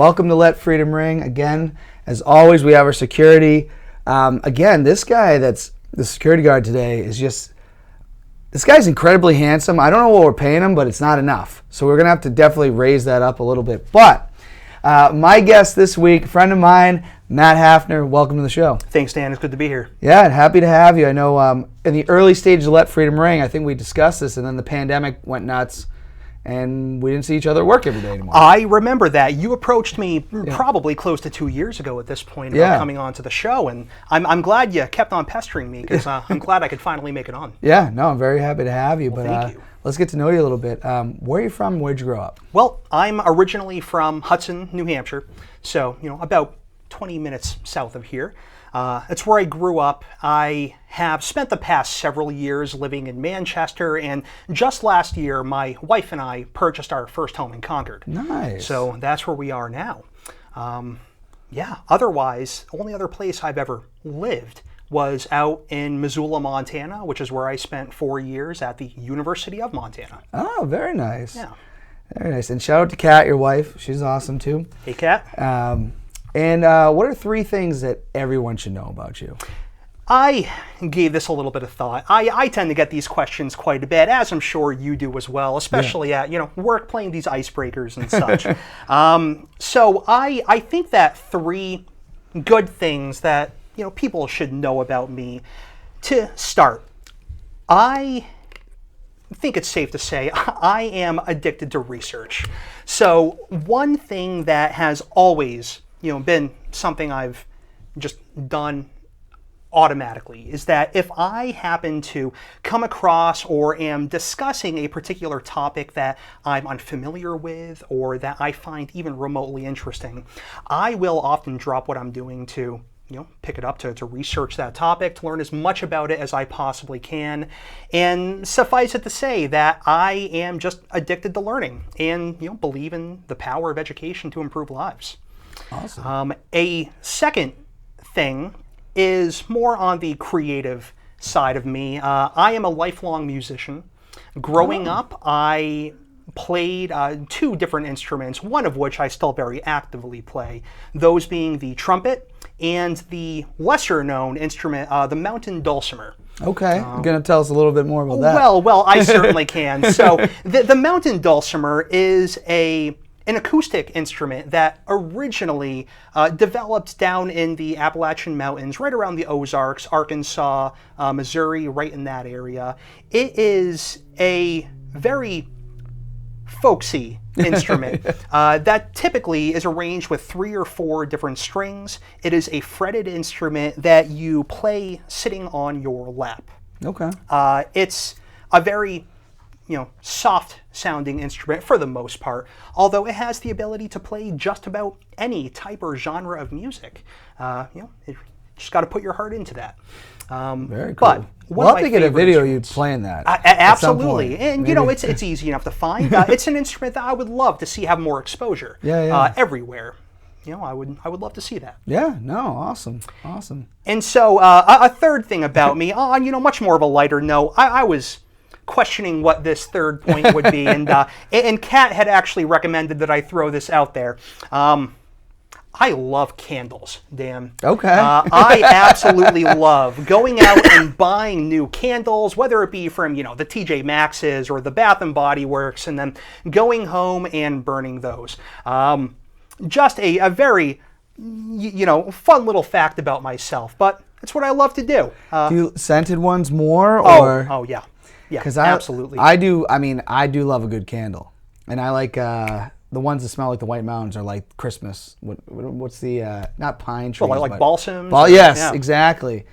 Welcome to Let Freedom Ring. Again, as always, we have our security. Again, this guy that's the security guard today is just, this guy's incredibly handsome. I don't know what we're paying him, but it's not enough. So we're going to have to definitely raise that up a little bit. But my guest this week, a friend of mine, Matt Haefner, welcome to the show. Thanks, Dan. It's good to be here. Yeah, happy to have you. I know in the early stages of Let Freedom Ring, I think we discussed this, and then the pandemic went nuts, and we didn't see each other work every day anymore. I remember that. You approached me probably close to 2 years ago at this point about coming on to the show, and I'm glad you kept on pestering me because I'm glad I could finally make it on. Yeah, no, I'm very happy to have you. Well, but thank you. Let's get to know you a little bit. Where are you from? Where'd you grow up? Well, I'm originally from Hudson, New Hampshire, so about 20 minutes south of here. It's where I grew up. I have spent the past several years living in Manchester, and just last year, my wife and I purchased our first home in Concord. Nice. So that's where we are now. Otherwise, only other place I've ever lived was out in Missoula, Montana, which is where I spent 4 years at the University of Montana. Oh, very nice. Yeah. Very nice. And shout out to Kat, your wife. She's awesome too. Hey, Kat. And what are 3 things that everyone should know about you? I gave this a little bit of thought. I tend to get these questions quite a bit, as I'm sure you do as well, especially at work, playing these icebreakers and such. So I think that 3 good things that people should know about me. To start, I think it's safe to say I am addicted to research. So one thing that has always been something I've just done automatically is that if I happen to come across or am discussing a particular topic that I'm unfamiliar with or that I find even remotely interesting, I will often drop what I'm doing to pick it up to research that topic, to learn as much about it as I possibly can. And suffice it to say that I am just addicted to learning and believe in the power of education to improve lives. Awesome. A second thing is more on the creative side of me. I am a lifelong musician. Growing up, I played 2 different instruments, one of which I still very actively play, those being the trumpet and the lesser-known instrument, the mountain dulcimer. Okay, you're going to tell us a little bit more about that. Well, I certainly can. So the mountain dulcimer is an acoustic instrument that originally developed down in the Appalachian Mountains, right around the Ozarks, Arkansas, Missouri, right in that area. It is a very folksy instrument that typically is arranged with 3 or 4 different strings. It is a fretted instrument that you play sitting on your lap. Okay. It's a very soft sounding instrument for the most part, although it has the ability to play just about any type or genre of music. You just got to put your heart into that. Very cool. But we'll have to get a video of you playing that. Absolutely. And it's easy enough to find. It's an instrument that I would love to see have more exposure everywhere. I would love to see that. Yeah, no, awesome. And so a third thing about me, on much more of a lighter note, I was questioning what this third point would be, and Kat had actually recommended that I throw this out there. I love candles, Dan. Okay. I absolutely love going out and buying new candles, whether it be from, the TJ Maxx's or the Bath and Body Works, and then going home and burning those. Just a very, fun little fact about myself, but it's what I love to do. Do you scented ones more? Or? Oh, yeah. Yeah, absolutely. I do love a good candle. And I like the ones that smell like the White Mountains are like Christmas. What's the, not pine trees. Like balsams? Yes, yeah. Exactly.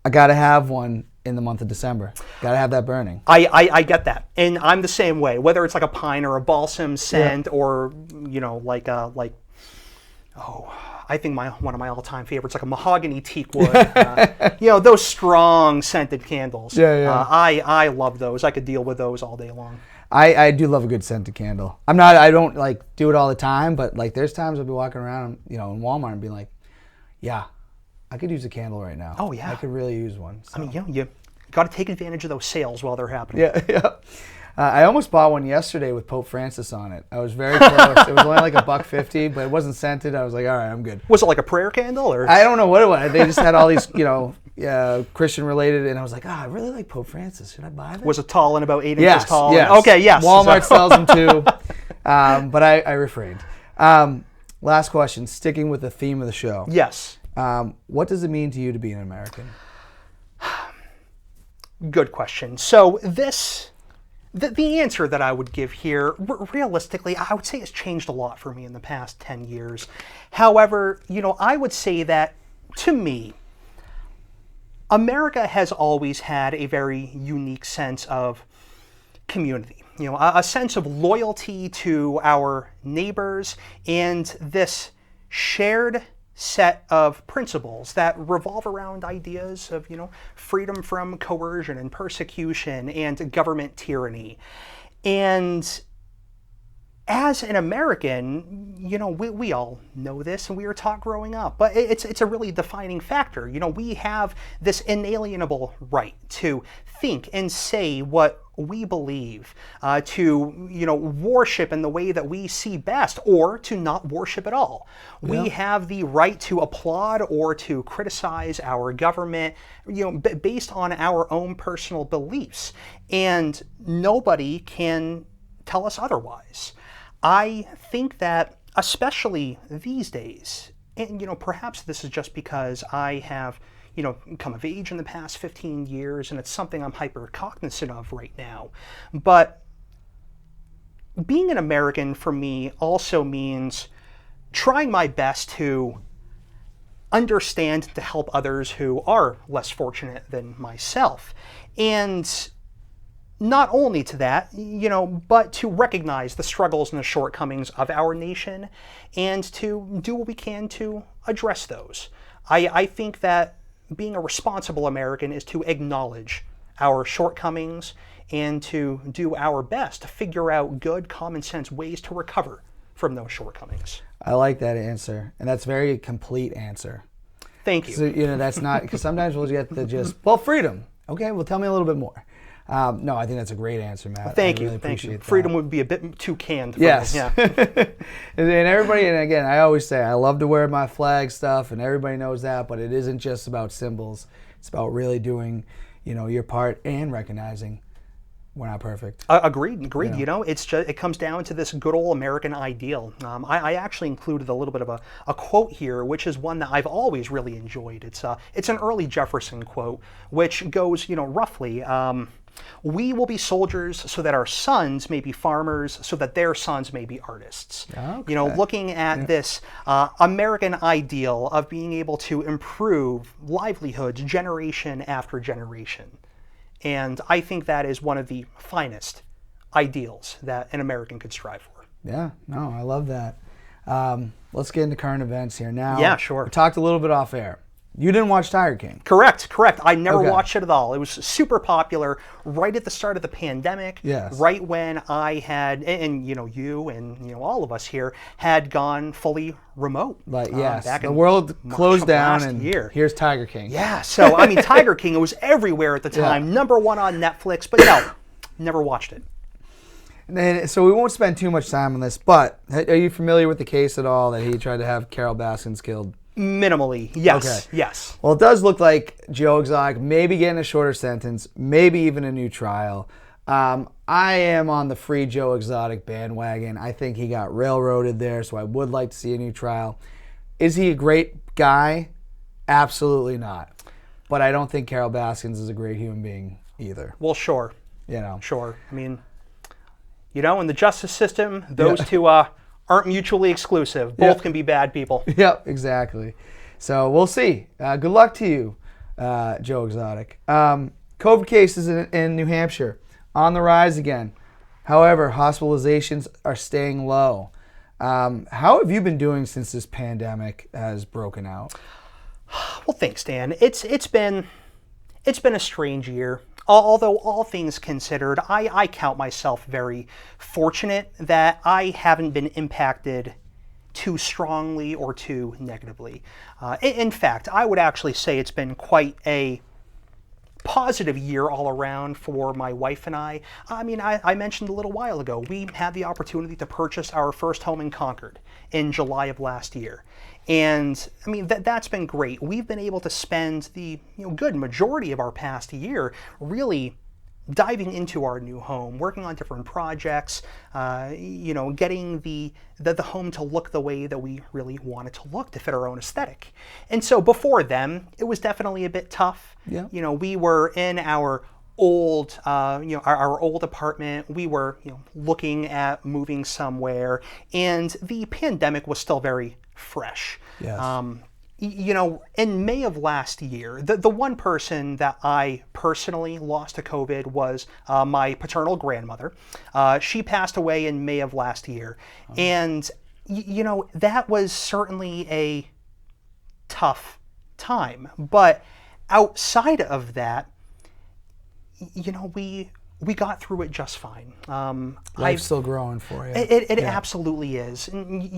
I got to have one in the month of December. Got to have that burning. I get that. And I'm the same way, whether it's like a pine or a balsam scent or, I think one of my all-time favorites, like a mahogany teak wood. Those strong scented candles. Yeah. I love those. I could deal with those all day long. I do love a good scented candle. I don't do it all the time, but there's times I'll be walking around, in Walmart and be like, yeah, I could use a candle right now. Oh yeah. I could really use one. So. You got to take advantage of those sales while they're happening. Yeah. I almost bought one yesterday with Pope Francis on it. I was very close. It was only like $1.50, but it wasn't scented. I was like, all right, I'm good. Was it like a prayer candle, or? I don't know what it was. They just had all these, Christian related, and I was like, I really like Pope Francis. Should I buy this? Was it tall and about 8 Yes, inches tall? yes. Okay, yes. Walmart sells them too, but I refrained. Last question, sticking with the theme of the show. Yes. What does it mean to you to be an American? Good question. So the answer that I would give here, realistically, I would say has changed a lot for me in the past 10 years. However, I would say that, to me, America has always had a very unique sense of community. A sense of loyalty to our neighbors and this shared set of principles that revolve around ideas of, freedom from coercion and persecution and government tyranny. And as an American, we all know this and we were taught growing up, but it's a really defining factor. We have this inalienable right to think and say what we believe, to worship in the way that we see best, or to not worship at all. Yeah. We have the right to applaud or to criticize our government, based on our own personal beliefs, and nobody can tell us otherwise. I think that, especially these days, and perhaps this is just because I have come of age in the past 15 years, and it's something I'm hyper cognizant of right now. But being an American for me also means trying my best to understand, to help others who are less fortunate than myself. And not only to that, but to recognize the struggles and the shortcomings of our nation and to do what we can to address those. I think that being a responsible American is to acknowledge our shortcomings and to do our best to figure out good, common sense ways to recover from those shortcomings. I like that answer, and that's a very complete answer. Thank you. So, that's not, because sometimes we'll get the just, freedom. Okay, well, tell me a little bit more. No, I think that's a great answer, Matt. Thank I you. really Thank you. appreciate that. Freedom would be a bit too canned for yes. me. Yeah. And everybody, and again, I always say I love to wear my flag stuff, and everybody knows that, but it isn't just about symbols. It's about really doing, your part and recognizing we're not perfect. Agreed. It comes down to this good old American ideal. I actually included a little bit of a quote here, which is one that I've always really enjoyed. It's an early Jefferson quote, which goes, roughly, we will be soldiers so that our sons may be farmers, so that their sons may be artists. Okay. Looking at this American ideal of being able to improve livelihoods generation after generation. And I think that is one of the finest ideals that an American could strive for. Yeah, no, I love that. Let's get into current events here now. Yeah, sure. We talked a little bit off air. You didn't watch Tiger King. Correct. I never watched it at all. It was super popular right at the start of the pandemic. Yes. Right when I had, and you and all of us here had gone fully remote. Yes. Back the world closed down, last and year. Here's Tiger King. Yeah. So Tiger King, it was everywhere at the time. Yeah. #1 on Netflix, but no, never watched it. And so we won't spend too much time on this, but are you familiar with the case at all that he tried to have Carol Baskins killed? Minimally, yes. Okay. Yes. Well, it does look like Joe Exotic maybe getting a shorter sentence, maybe even a new trial. I am on the free Joe Exotic bandwagon. I think he got railroaded there, so I would like to see a new trial. Is he a great guy? Absolutely not. But I don't think Carol Baskins is a great human being either. Well, sure. Sure. I mean, in the justice system, those two aren't mutually exclusive. Both can be bad people. Yep, exactly. So we'll see. Good luck to you, Joe Exotic. COVID cases in New Hampshire on the rise again. However, hospitalizations are staying low. How have you been doing since this pandemic has broken out? Well, thanks, Dan. It's been a strange year. Although all things considered, I count myself very fortunate that I haven't been impacted too strongly or too negatively. In fact, I would actually say it's been quite a positive year all around for my wife and I. I mean, I mentioned a little while ago, we had the opportunity to purchase our first home in Concord in July of last year. And I mean, that's been great. We've been able to spend the good majority of our past year really diving into our new home, working on different projects, getting the home to look the way that we really want it to look, to fit our own aesthetic. And so before then, it was definitely a bit tough. Yeah. We were in our old, our old apartment. We were, looking at moving somewhere, and the pandemic was still very fresh. Yes. In May of last year, the one person that I personally lost to COVID was my paternal grandmother. She passed away in May of last year. And, that was certainly a tough time. But outside of that, we got through it just fine. Life's still growing for you. It absolutely is. And,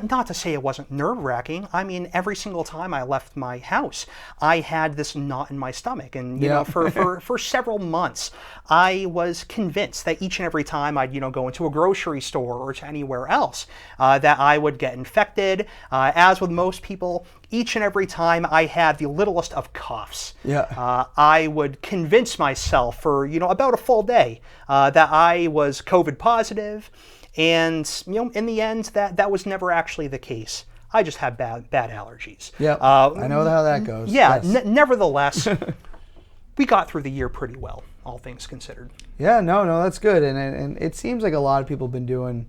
not to say it wasn't nerve-wracking. I mean, every single time I left my house, I had this knot in my stomach. And, for several months, I was convinced that each and every time I'd, go into a grocery store or to anywhere else, that I would get infected. As with most people, each and every time I had the littlest of coughs, I would convince myself for, about a full day that I was COVID positive. And, in the end, that was never actually the case. I just had bad allergies. Yeah, I know how that goes. Yeah, yes. Nevertheless, we got through the year pretty well, all things considered. Yeah, no, that's good. And it seems like a lot of people have been doing,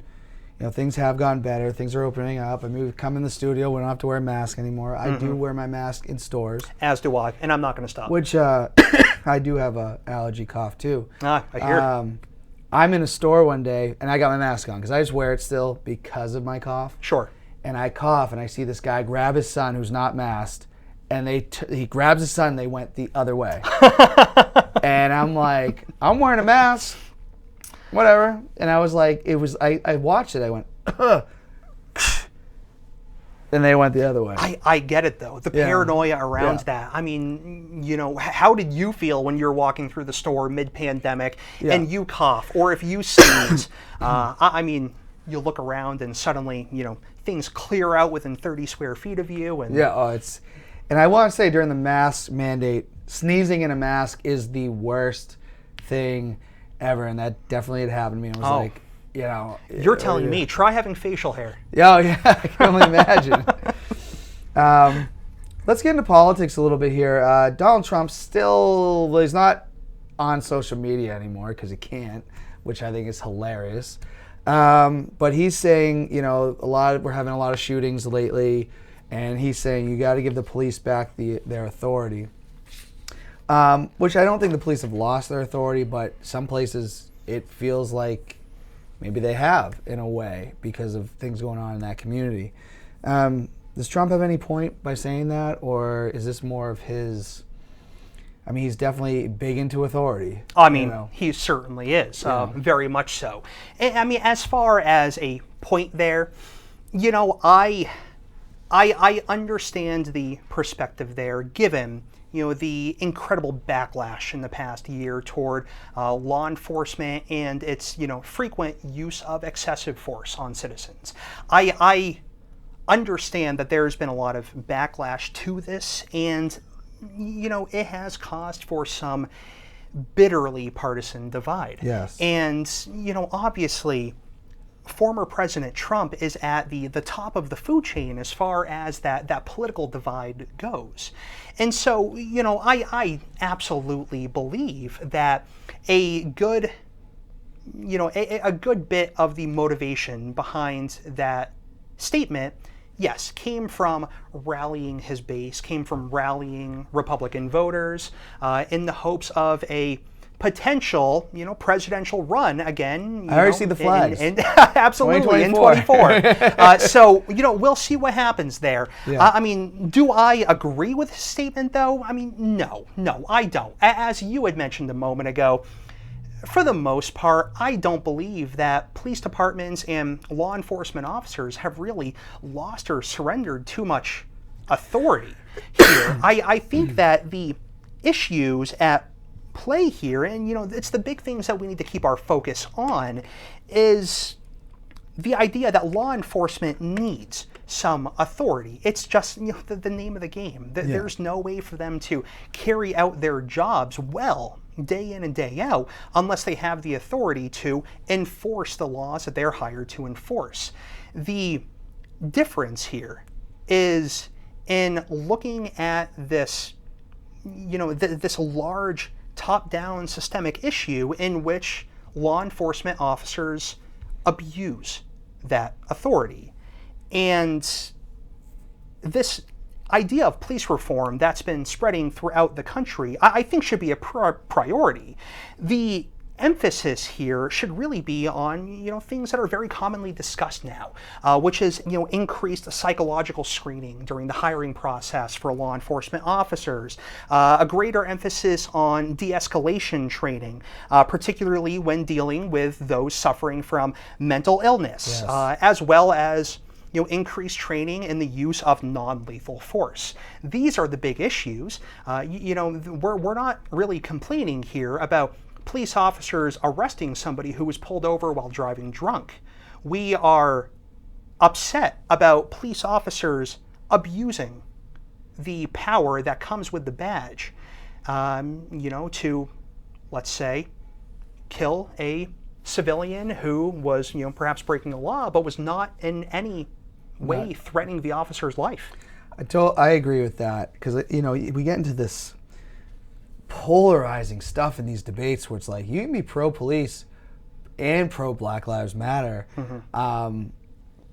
things have gotten better. Things are opening up. I mean, we've come in the studio. We don't have to wear a mask anymore. I do wear my mask in stores. As do I, and I'm not going to stop. Which I do have a allergy cough too. I hear. I'm in a store one day, and I got my mask on because I just wear it still because of my cough. Sure. And I cough, and I see this guy grab his son who's not masked, and he grabs his son, and they went the other way. And I'm like, I'm wearing a mask. Whatever. And I was like, I watched it. I went, ugh. And they went the other way. I get it, though. The paranoia around that. I mean, how did you feel when you're walking through the store mid-pandemic and you cough? Or if you sneeze, I mean, you look around and suddenly, things clear out within 30 square feet of you. And and I want to say during the mask mandate, sneezing in a mask is the worst thing ever, and that definitely had happened to me. I was like, you're telling me, try having facial hair. Oh yeah, I can only imagine. Let's get into politics a little bit here. Donald Trump he's not on social media anymore because he can't, which I think is hilarious. But he's saying, we're having a lot of shootings lately, and he's saying you got to give the police back their authority. Which I don't think the police have lost their authority, but some places it feels like maybe they have in a way because of things going on in that community. Does Trump have any point by saying that, or is this more of his? I mean, he's definitely big into authority. I mean, he certainly is, very much so. I mean, as far as a point there, I understand the perspective there, given the incredible backlash in the past year toward law enforcement and its frequent use of excessive force on citizens. I understand that there's been a lot of backlash to this, and it has caused for some bitterly partisan divide. Yes. And obviously, former President Trump is at the top of the food chain as far as that political divide goes. And so, I absolutely believe that a good bit of the motivation behind that statement, yes, came from rallying his base, came from rallying Republican voters in the hopes of a potential, presidential run again. I already see the flags. Absolutely, in 24. So, we'll see what happens there. Yeah. I mean, do I agree with his statement, though? I mean, no, I don't. As you had mentioned a moment ago, for the most part, I don't believe that police departments and law enforcement officers have really lost or surrendered too much authority here. I think that the issues at play here, and it's the big things that we need to keep our focus on, is the idea that law enforcement needs some authority. It's just the name of the game. There's no way for them to carry out their jobs well day in and day out unless they have the authority to enforce the laws that they're hired to enforce. The difference here is in looking at this, this large top-down systemic issue in which law enforcement officers abuse that authority. And this idea of police reform that's been spreading throughout the country, I think should be a priority. The emphasis here should really be on things that are very commonly discussed now, which is increased psychological screening during the hiring process for law enforcement officers, a greater emphasis on de-escalation training, particularly when dealing with those suffering from mental illness, as well as increased training in the use of non-lethal force. These are the big issues. We're not really complaining here about police officers arresting somebody who was pulled over while driving drunk. We are upset about police officers abusing the power that comes with the badge, to, let's say, kill a civilian who was, perhaps breaking the law, but was not in any way threatening the officer's life. I agree with that, because we get into this polarizing stuff in these debates where it's like you can be pro-police and pro-Black Lives Matter,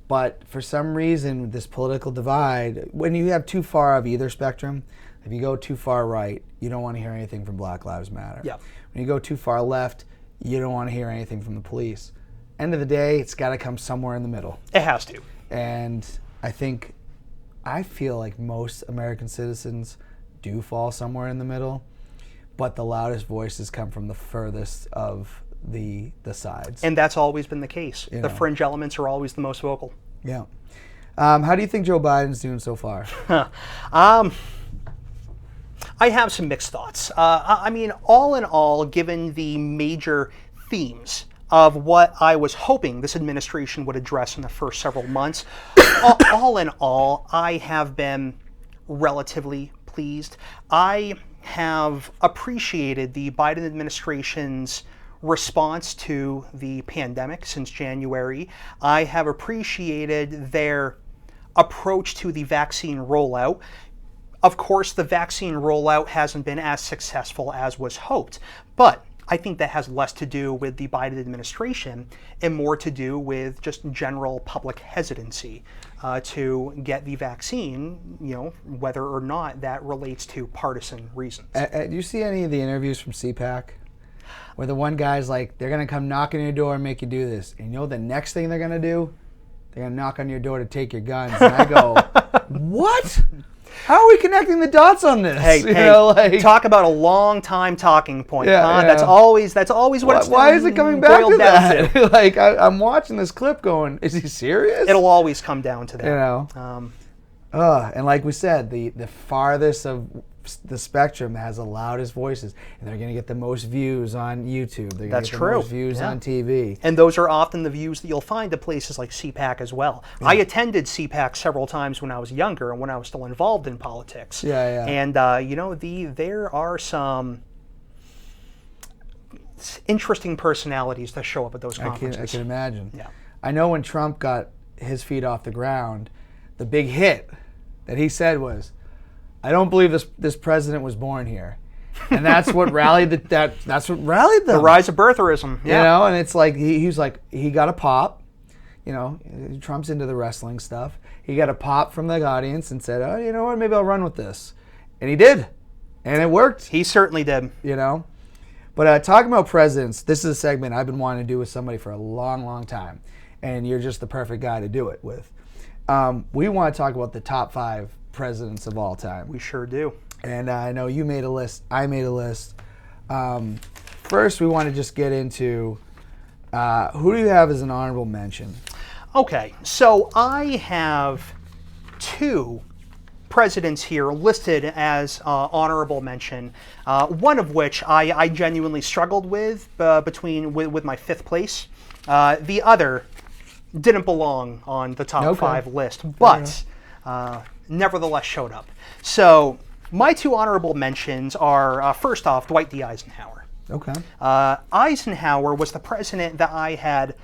but for some reason this political divide, when you have too far of either spectrum, if you go too far right, you don't want to hear anything from Black Lives Matter. Yeah. When you go too far left, you don't want to hear anything from the police. End of the day, it's got to come somewhere in the middle. It has to. And I feel like most American citizens do fall somewhere in the middle, but the loudest voices come from the furthest of the sides. And that's always been the case. The fringe elements are always the most vocal. Yeah. How do you think Joe Biden's doing so far? I have some mixed thoughts. All in all, given the major themes of what I was hoping this administration would address in the first several months, all in all, I have been relatively pleased. I have appreciated the Biden administration's response to the pandemic since January. I have appreciated their approach to the vaccine rollout. Of course, the vaccine rollout hasn't been as successful as was hoped, but I think that has less to do with the Biden administration and more to do with just general public hesitancy to get the vaccine, whether or not that relates to partisan reasons. Do you see any of the interviews from CPAC? Where the one guy's like, they're going to come knock on your door and make you do this. And the next thing they're going to do? They're going to knock on your door to take your guns. And I go, what? How are we connecting the dots on this? Hey, talk about a long time talking point. That's always what it's why is it coming back to that? I'm watching this clip going, is he serious? It'll always come down to that. And like we said, the farthest of the spectrum has the loudest voices, and they're going to get the most views on YouTube. They're going to get the most views on TV. And those are often the views that you'll find at places like CPAC as well. Yeah. I attended CPAC several times when I was younger and when I was still involved in politics. And, there are some interesting personalities that show up at those conferences. I can imagine. Yeah. I know when Trump got his feet off the ground, the big hit that he said was, I don't believe this president was born here, and that's what rallied that's what rallied them. The rise of birtherism, and it's like he got a pop, Trump's into the wrestling stuff. He got a pop from the audience and said, oh, you know what, maybe I'll run with this, and he did, and it worked. He certainly did. But talking about presidents, this is a segment I've been wanting to do with somebody for a long, long time, and you're just the perfect guy to do it with. We want to talk about the top 5 presidents of all time. We sure do. And I know you made a list. I made a list. First, we want to just get into who do you have as an honorable mention? Okay, so I have 2 presidents here listed as honorable mention, one of which I genuinely struggled with with my fifth place. The other didn't belong on the top 5 list, but nevertheless showed up. So my 2 honorable mentions are, first off, Dwight D. Eisenhower. Okay. Eisenhower was the president that I had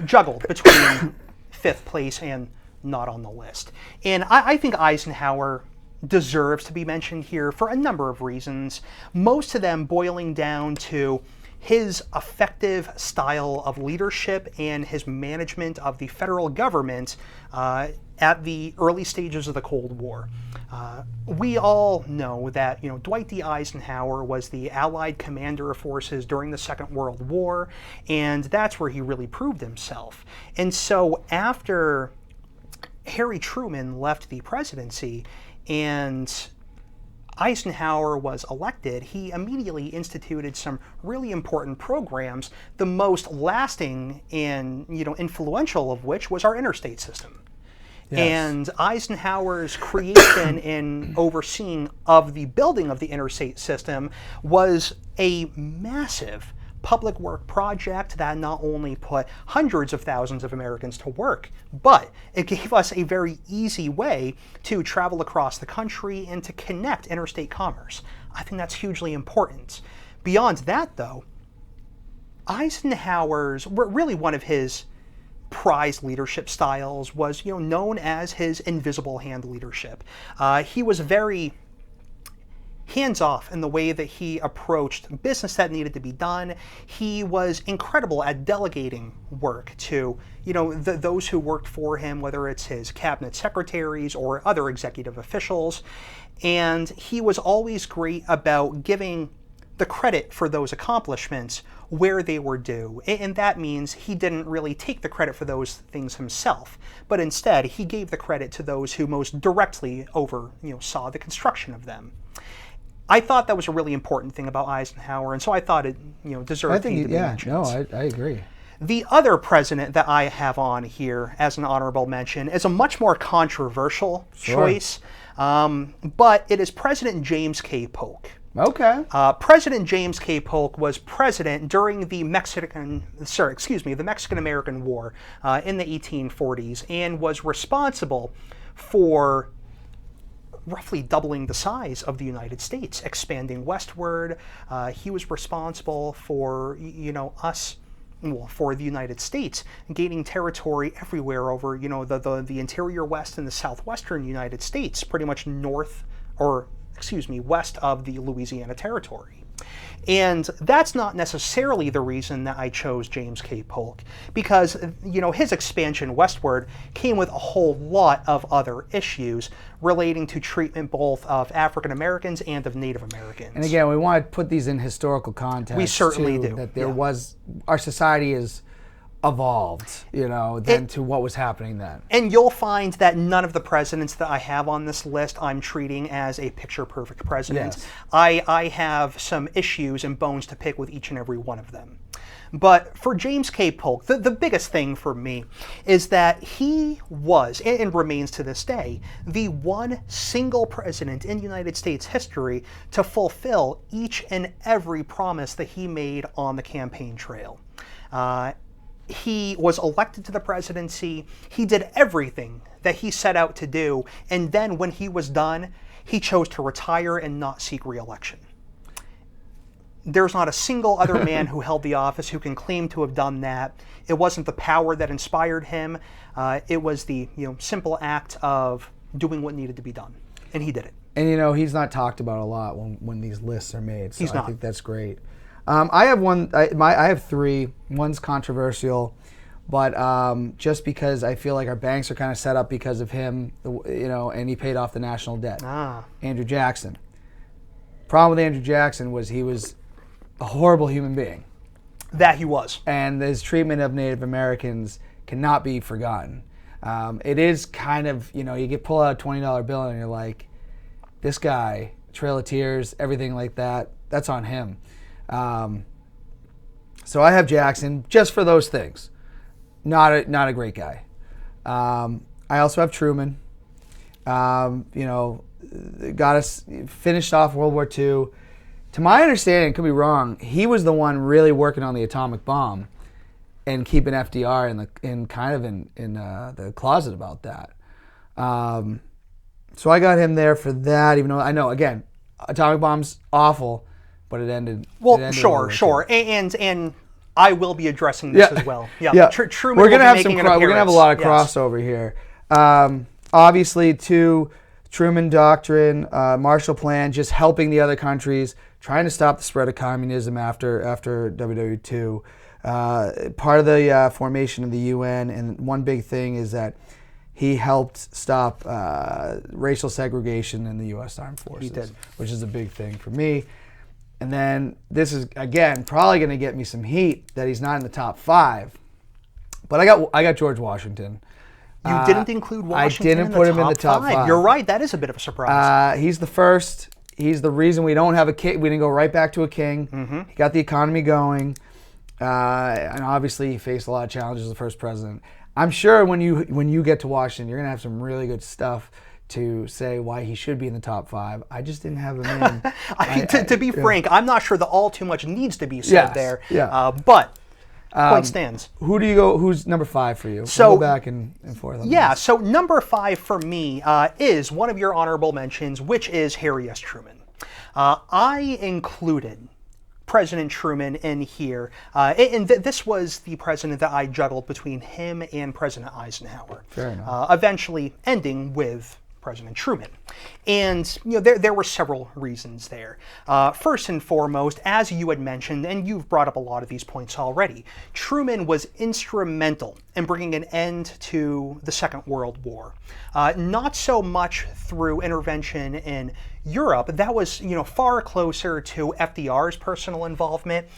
juggled between fifth place and not on the list. And I think Eisenhower deserves to be mentioned here for a number of reasons, most of them boiling down to his effective style of leadership and his management of the federal government at the early stages of the Cold War. We all know that Dwight D. Eisenhower was the Allied commander of forces during the Second World War, and that's where he really proved himself. And so after Harry Truman left the presidency and Eisenhower was elected, he immediately instituted some really important programs, the most lasting and influential of which was our interstate system. Yes. And Eisenhower's creation and overseeing of the building of the interstate system was a massive public work project that not only put hundreds of thousands of Americans to work, but it gave us a very easy way to travel across the country and to connect interstate commerce. I think that's hugely important. Beyond that, though, Eisenhower's, really one of his prized leadership styles was, known as his invisible hand leadership. He was very hands-off in the way that he approached business that needed to be done. He was incredible at delegating work to, those who worked for him, whether it's his cabinet secretaries or other executive officials. And he was always great about giving the credit for those accomplishments where they were due. And that means he didn't really take the credit for those things himself, but instead he gave the credit to those who most directly saw the construction of them. I thought that was a really important thing about Eisenhower, and so I thought it deserved to be mentioned. No, I agree. The other president that I have on here as an honorable mention is a much more controversial choice, but it is President James K. Polk. Okay. President James K. Polk was president during the Mexican-American War in the 1840s and was responsible for roughly doubling the size of the United States, expanding westward. He was responsible for, for the United States gaining territory everywhere over, the interior west and the southwestern United States, pretty much west of the Louisiana Territory. And that's not necessarily the reason that I chose James K. Polk, because his expansion westward came with a whole lot of other issues relating to treatment both of African Americans and of Native Americans. And again, we want to put these in historical context. We certainly do. That there was, our society is evolved, than to what was happening then. And you'll find that none of the presidents that I have on this list I'm treating as a picture-perfect president. Yes. I have some issues and bones to pick with each and every one of them. But for James K. Polk, the biggest thing for me is that he was, and remains to this day, the one single president in United States history to fulfill each and every promise that he made on the campaign trail. He was elected to the presidency. He did everything that he set out to do. And then when he was done, he chose to retire and not seek re-election. There's not a single other man who held the office who can claim to have done that. It wasn't the power that inspired him. It was the simple act of doing what needed to be done. And he did it. And he's not talked about a lot when these lists are made. So He's not. I think that's great. I have one. I have 3. One's controversial, but just because I feel like our banks are kind of set up because of him, and he paid off the national debt. Andrew Jackson. Problem with Andrew Jackson was he was a horrible human being. That he was. And his treatment of Native Americans cannot be forgotten. It is kind of, you pull out a $20 bill and you're like, this guy, Trail of Tears, everything like that, that's on him. So I have Jackson just for those things. Not a great guy. I also have Truman, You know, got us finished off World War II. To my understanding, could be wrong, he was the one really working on the atomic bomb and keeping FDR in the closet about that. So I got him there for that, even though I know, again, atomic bomb's awful, but it ended. Well, sure. And I will be addressing this as well. Yeah. Truman we're gonna will have be some. making We're an gonna have a appearance. lot of Yes. crossover here. Obviously, too, Truman Doctrine, Marshall Plan, just helping the other countries, trying to stop the spread of communism after WW2. Part of the formation of the UN, and one big thing is that he helped stop racial segregation in the U.S. Armed Forces. He did. Which is a big thing for me. And then this is, again, probably going to get me some heat that he's not in the top 5. But I got George Washington. You didn't include Washington. I didn't put him in the top 5. You're right. That is a bit of a surprise. He's the first. He's the reason we don't have a king. We didn't go right back to a king. Mm-hmm. He got the economy going, and obviously he faced a lot of challenges as the first president. I'm sure when you get to Washington, you're gonna have some really good stuff to say why he should be in the top 5. I just didn't have him in. To be frank, I'm not sure that all too much needs to be said there. Yeah. But point stands. Who do you go? Who's number 5 for you? So we'll go back and forth. Yeah. So number 5 for me is one of your honorable mentions, which is Harry S. Truman. I included President Truman in here, and this was the president that I juggled between him and President Eisenhower. Fair enough. Eventually ending with President Truman. And there were several reasons there. First and foremost, as you had mentioned, and you've brought up a lot of these points already, Truman was instrumental in bringing an end to the Second World War. Not so much through intervention in Europe, that was far closer to FDR's personal involvement,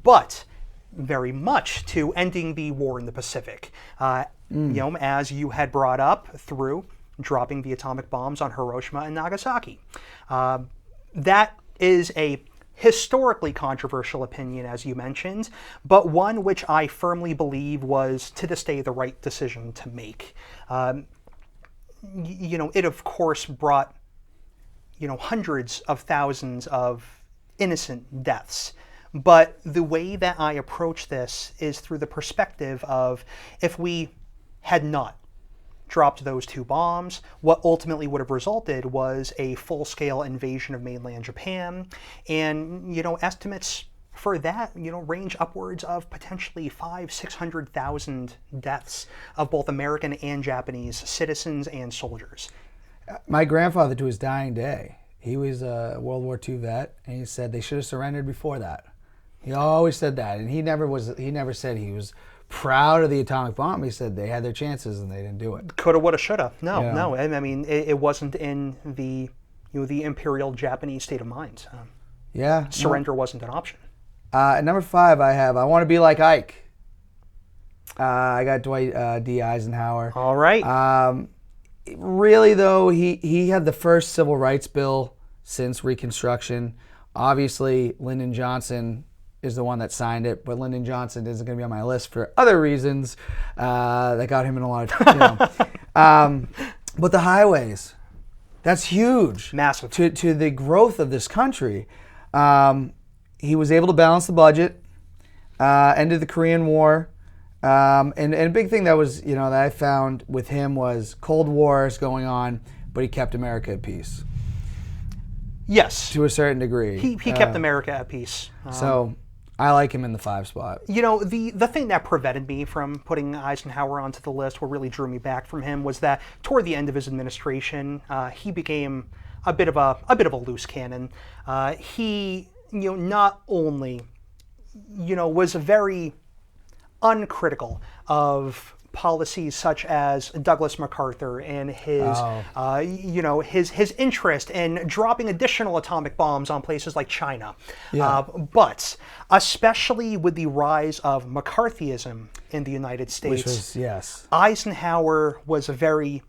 but very much to ending the war in the Pacific. As you had brought up, through dropping the atomic bombs on Hiroshima and Nagasaki. That is a historically controversial opinion, as you mentioned, but one which I firmly believe was, to this day, the right decision to make. It of course brought, hundreds of thousands of innocent deaths. But the way that I approach this is through the perspective of, if we had not dropped those 2 bombs, what ultimately would have resulted was a full-scale invasion of mainland Japan, and estimates for that range upwards of potentially 500,000-600,000 deaths of both American and Japanese citizens and soldiers. My grandfather, to his dying day, he was a World War II vet, and he said they should have surrendered before that. He always said that, and he never said he was proud of the atomic bomb. He said they had their chances and they didn't do it. Coulda, woulda, shoulda. No. I mean, it wasn't in the the imperial Japanese state of mind. Surrender wasn't an option. At number 5, I want to be like Ike. I got Dwight D. Eisenhower. All right. Really, though, he had the first civil rights bill since Reconstruction. Obviously, Lyndon Johnson is the one that signed it, but Lyndon Johnson isn't going to be on my list for other reasons that got him in a lot of but the highways, that's huge. Massive. To the growth of this country. He was able to balance the budget, ended the Korean War, and a big thing that was, that I found with him was Cold Wars going on, but he kept America at peace. Yes. To a certain degree. He kept America at peace. So I like him in the 5 spot. The thing that prevented me from putting Eisenhower onto the list, what really drew me back from him, was that toward the end of his administration, he became a bit of a loose cannon. He not only was very uncritical of policies such as Douglas MacArthur and his his interest in dropping additional atomic bombs on places like China. But especially with the rise of McCarthyism in the United States, Which was, yes. Eisenhower was very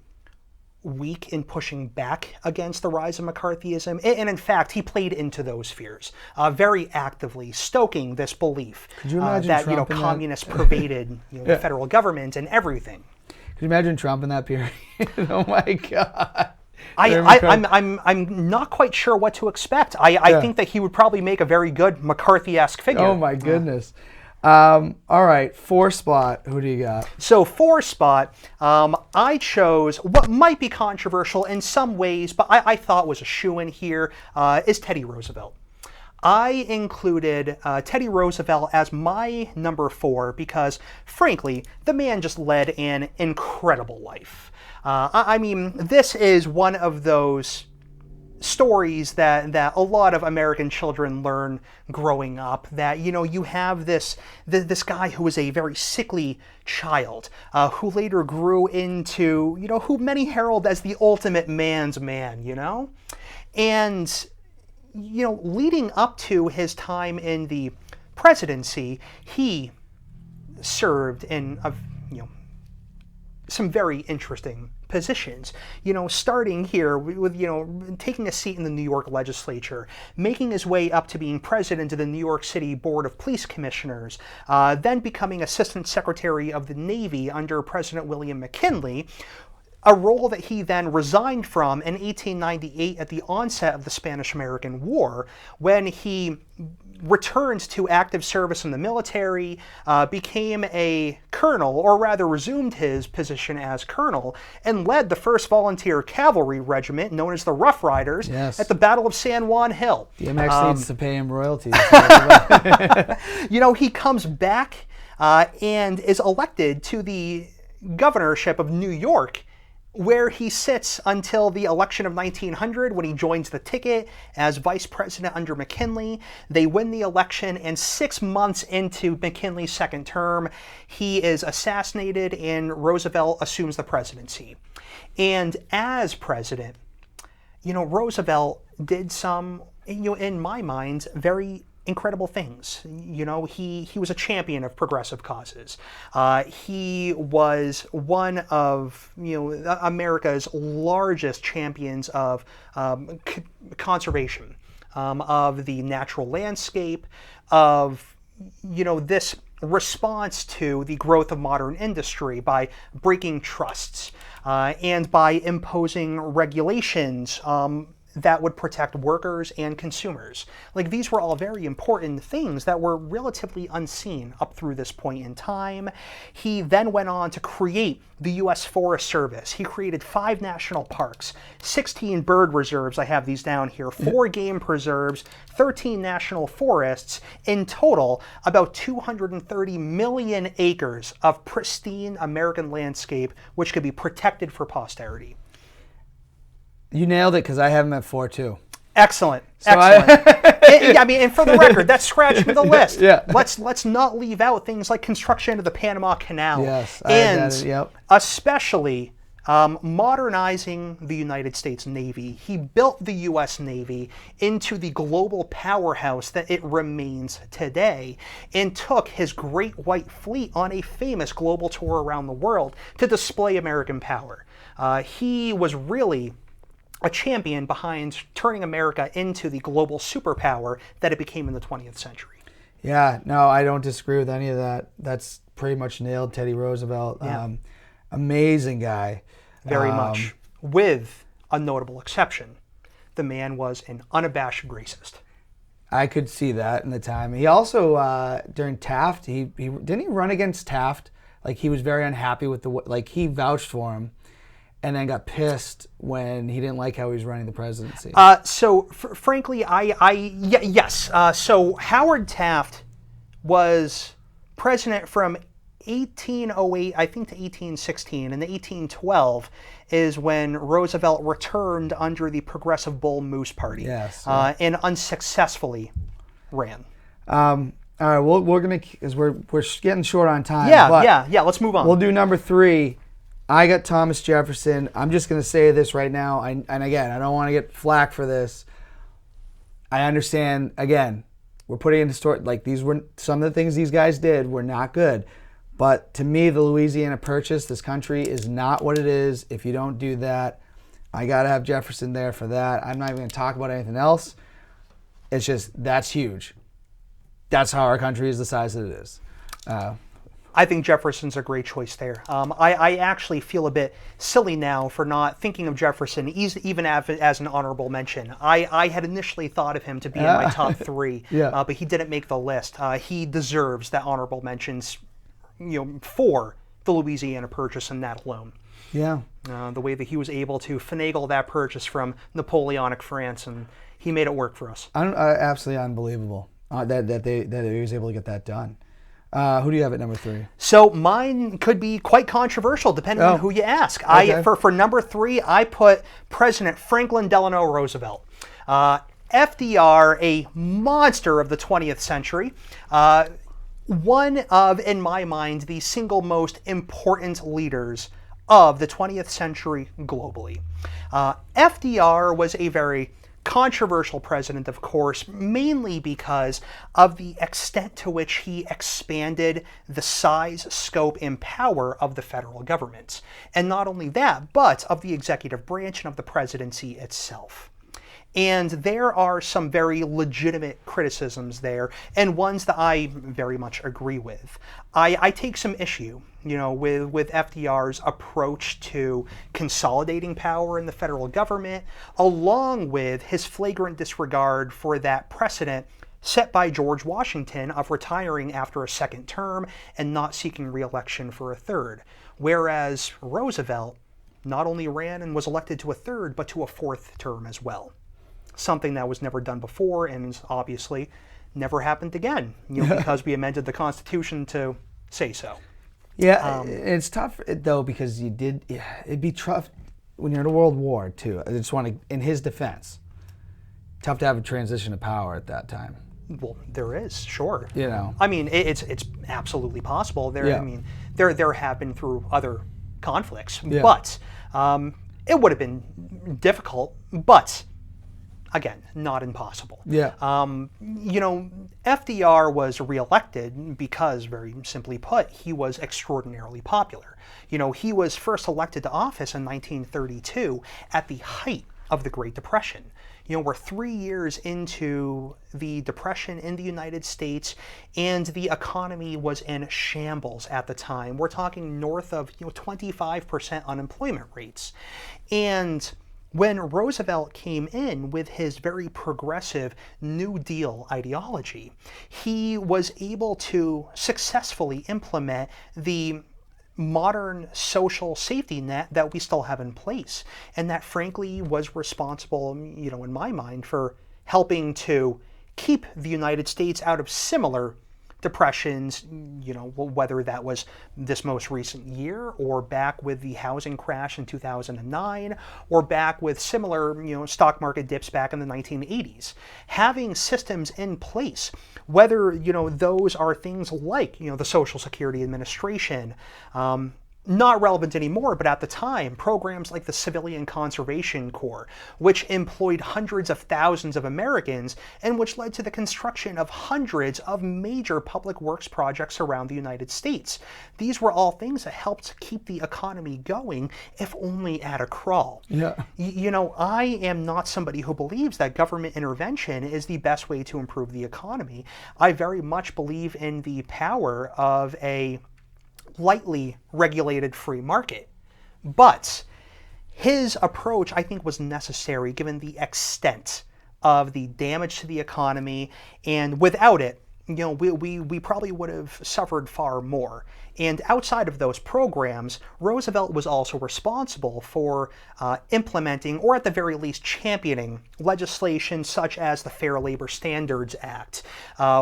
weak in pushing back against the rise of McCarthyism, and in fact, he played into those fears very actively, stoking this belief that Trump in communists pervaded the federal government and everything. Could you imagine Trump in that period? Oh my God! I'm not quite sure what to expect. I think that he would probably make a very good McCarthy-esque figure. Oh my goodness. All right, 4 spot. Who do you got? So 4 spot, I chose what might be controversial in some ways, but I thought was a shoo-in here, is Teddy Roosevelt. I included Teddy Roosevelt as my number 4 because, frankly, the man just led an incredible life. I mean, this is one of those stories that a lot of American children learn growing up, that, you know, you have this guy who was a very sickly child, who later grew into, you know, who many herald as the ultimate man's man, you know? And, you know, leading up to his time in the presidency, he served in some very interesting positions, you know, starting here with, you know, taking a seat in the New York legislature, making his way up to being president of the New York City Board of Police Commissioners, then becoming Assistant Secretary of the Navy under President William McKinley, a role that he then resigned from in 1898 at the onset of the Spanish-American War, when he returned to active service in the military, became a colonel, or rather resumed his position as colonel, and led the 1st Volunteer Cavalry Regiment, known as the Rough Riders, at the Battle of San Juan Hill. DMX needs to pay him royalties. You know, he comes back and is elected to the governorship of New York, where he sits until the election of 1900, when he joins the ticket as vice president under McKinley. They win the election, and 6 months into McKinley's 2nd term, he is assassinated and Roosevelt assumes the presidency. And as president, you know, Roosevelt did some, you know, in my mind, very incredible things. You know, he was a champion of progressive causes. He was one of, you know, America's largest champions of conservation, of the natural landscape, of, you know, this response to the growth of modern industry by breaking trusts and by imposing regulations that would protect workers and consumers. Like, these were all very important things that were relatively unseen up through this point in time. He then went on to create the U.S. Forest Service. He created 5 national parks, 16 bird reserves, I have these down here, 4 game preserves, 13 national forests, in total about 230 million acres of pristine American landscape which could be protected for posterity. You nailed it, because I have him at 4 too. Excellent. Excellent. I mean, and for the record, that's scratching the list. Yeah. Let's not leave out things like construction of the Panama Canal. Yes, and especially modernizing the United States Navy. He built the U.S. Navy into the global powerhouse that it remains today, and took his Great White Fleet on a famous global tour around the world to display American power. He was really a champion behind turning America into the global superpower that it became in the 20th century. Yeah, no, I don't disagree with any of that. That's pretty much nailed Teddy Roosevelt. Yeah. Amazing guy. Very much. With a notable exception. The man was an unabashed racist. I could see that in the time. He also, during Taft, he didn't he run against Taft? Like, he was very unhappy with he vouched for him, and then got pissed when he didn't like how he was running the presidency. Frankly, yes. So Howard Taft was president from 1808, I think, to 1816, and the 1812 is when Roosevelt returned under the Progressive Bull Moose Party. Yes. And unsuccessfully ran. All right, we're gonna, because we're getting short on time. Yeah. Let's move on. We'll do number 3. I got Thomas Jefferson. I'm just going to say this right now, and again, I don't want to get flack for this. I understand, again, we're putting into story, like, these were, some of the things these guys did were not good. But to me, the Louisiana Purchase, this country is not what it is if you don't do that. I got to have Jefferson there for that. I'm not even going to talk about anything else. It's just, that's huge. That's how our country is the size that it is. I think Jefferson's a great choice there. I actually feel a bit silly now for not thinking of Jefferson even as an honorable mention. I had initially thought of him to be in my top three, Yeah. but he didn't make the list. He deserves that honorable mentions, for the Louisiana Purchase and that alone. Yeah. The way that he was able to finagle that purchase from Napoleonic France, and he made it work for us. Absolutely unbelievable that he was able to get that done. Who do you have at number 3? So mine could be quite controversial depending on who you ask. Okay. For number 3, I put President Franklin Delano Roosevelt. FDR, a monster of the 20th century. One of, in my mind, the single most important leaders of the 20th century globally. FDR was a very controversial president, of course, mainly because of the extent to which he expanded the size, scope, and power of the federal government. And not only that, but of the executive branch and of the presidency itself. And there are some very legitimate criticisms there, and ones that I very much agree with. I take some issue, with FDR's approach to consolidating power in the federal government, along with his flagrant disregard for that precedent set by George Washington of retiring after a second term and not seeking re-election for a third. Whereas Roosevelt not only ran and was elected to a third, but to a fourth term as well. Something that was never done before and obviously never happened again, because we amended the Constitution to say so. Yeah, it's tough though, because it'd be tough when you're in a world war too. I just want to, in his defense, tough to have a transition of power at that time. Well, there is, sure. I mean, it's absolutely possible. Yeah. I mean, there have been through other conflicts, Yeah. but it would have been difficult, but again, not impossible. Yeah. FDR was reelected because, very simply put, he was extraordinarily popular. He was first elected to office in 1932 at the height of the Great Depression. We're 3 years into the Depression in the United States, and the economy was in shambles at the time. We're talking north of 25% unemployment rates. And when Roosevelt came in with his very progressive New Deal ideology, he was able to successfully implement the modern social safety net that we still have in place, and that frankly was responsible, in my mind, for helping to keep the United States out of similar depressions, whether that was this most recent year or back with the housing crash in 2009 or back with similar, stock market dips back in the 1980s. Having systems in place, whether, those are things like, the Social Security Administration, not relevant anymore, but at the time, programs like the Civilian Conservation Corps, which employed hundreds of thousands of Americans and which led to the construction of hundreds of major public works projects around the United States. These were all things that helped keep the economy going, if only at a crawl. Yeah. I am not somebody who believes that government intervention is the best way to improve the economy. I very much believe in the power of a lightly regulated free market. But his approach, I think, was necessary given the extent of the damage to the economy, and without it, we probably would have suffered far more. And outside of those programs, Roosevelt was also responsible for implementing, or at the very least championing, legislation such as the Fair Labor Standards Act,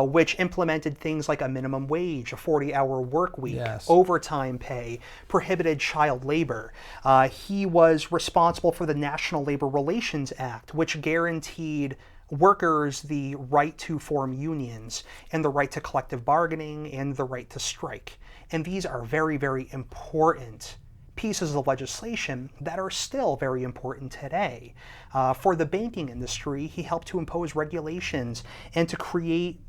which implemented things like a minimum wage, a 40-hour work week, Yes. overtime pay, prohibited child labor. He was responsible for the National Labor Relations Act, which guaranteed workers the right to form unions and the right to collective bargaining and the right to strike. And these are very, very important pieces of legislation that are still very important today. For the banking industry, he helped to impose regulations and to create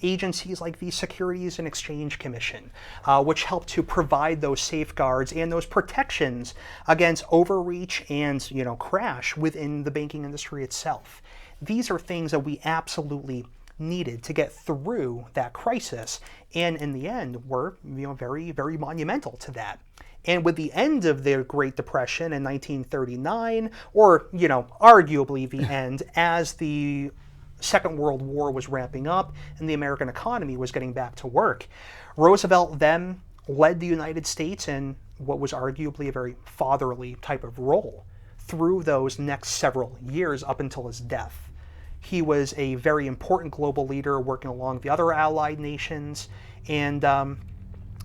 agencies like the Securities and Exchange Commission, which helped to provide those safeguards and those protections against overreach and crash within the banking industry itself. These are things that we absolutely needed to get through that crisis, and in the end were very, very monumental to that. And with the end of the Great Depression in 1939, or arguably the end, as the Second World War was ramping up and the American economy was getting back to work, Roosevelt then led the United States in what was arguably a very fatherly type of role through those next several years up until his death. He was a very important global leader working along the other allied nations, and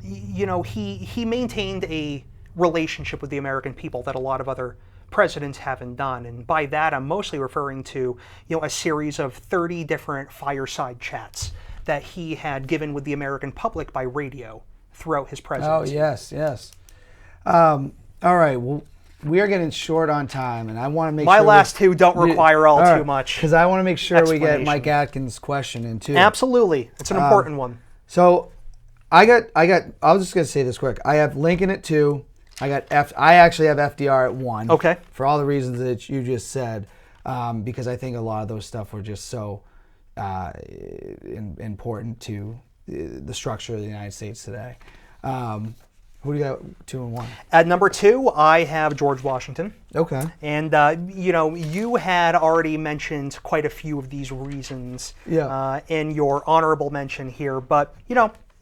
he maintained a relationship with the American people that a lot of other presidents haven't done. And by that, I'm mostly referring to a series of 30 different fireside chats that he had given with the American public by radio throughout his presidency. Oh, yes. All right, well, we are getting short on time, and I want to make My sure... last two don't require all too much. Because I want to make sure we get Mike Atkins' question in, too. Absolutely. It's an important one. So, I was just going to say this quick. I have Lincoln at 2. I actually have FDR at 1. Okay. For all the reasons that you just said, because I think a lot of those stuff were just so important to the structure of the United States today. Who do you got 2 and 1? At number 2, I have George Washington. Okay. And, you had already mentioned quite a few of these reasons in your honorable mention here. But,